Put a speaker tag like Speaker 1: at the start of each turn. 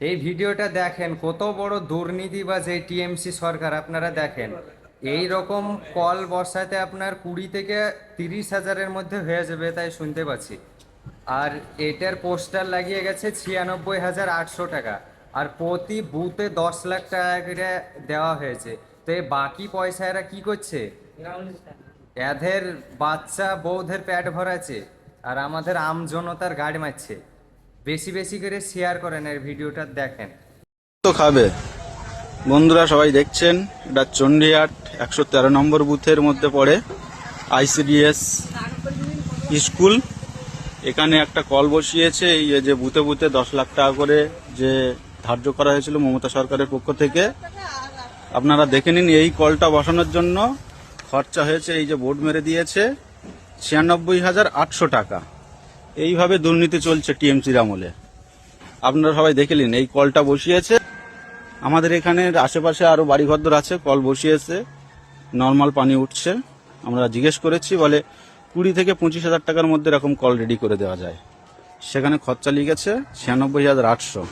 Speaker 1: এই ভিডিওটা দেখেন, কত বড় দুর্নীতিবাজ এই টিএমসি সরকার। আপনারা দেখেন, এই রকম কল বসাতে আপনার 20 থেকে 30 হাজারের মধ্যে হয়ে যাবে তাই শুনতে পাচ্ছি। আর এটার পোস্টার লাগিয়ে গেছে 96,800 টাকা। আর প্রতি বুথে 10 লাখ টাকা করে দেওয়া হয়েছে। তো এই বাকি পয়সা এরা কি করছে? এদের বাচ্চা বউদের পেট ভরাচ্ছে আর আমাদের আম জনতার গাড়ি মারছে। বেশি বেশি করে শেয়ার করেন, এর ভিডিওটা দেখেন।
Speaker 2: তো খাবে বন্ধুরা, সবাই দেখছেন এটা চণ্ডীহাট 113 নম্বর বুথের মধ্যে পড়ে আইসিডিএস স্কুল। এখানে একটা কল বসিয়েছে, এই যে বুথে বুথে 10 লাখ টাকা করে যে ধার্য করা হয়েছিল মমতা সরকারের পক্ষ থেকে। আপনারা দেখে নিন, এই কলটা বসানোর জন্য খরচা হয়েছে, এই যে বোর্ড মেরে দিয়েছে 96,800 টাকা। এইভাবে দুর্নীতি চলছে টিএমসির আমলে। আপনারা সবাই দেখে নিন, এই কলটা বসিয়েছে। আমাদের এখানে আশেপাশে আরো বাড়িঘর আছে, কল বসিয়েছে, নর্মাল পানি উঠছে। আমরা জিজ্ঞেস করেছি, বলে 20 থেকে 25 হাজার টাকার মধ্যে এরকম কল রেডি করে দেওয়া যায়। সেখানে খরচা লিখেছে 96,800।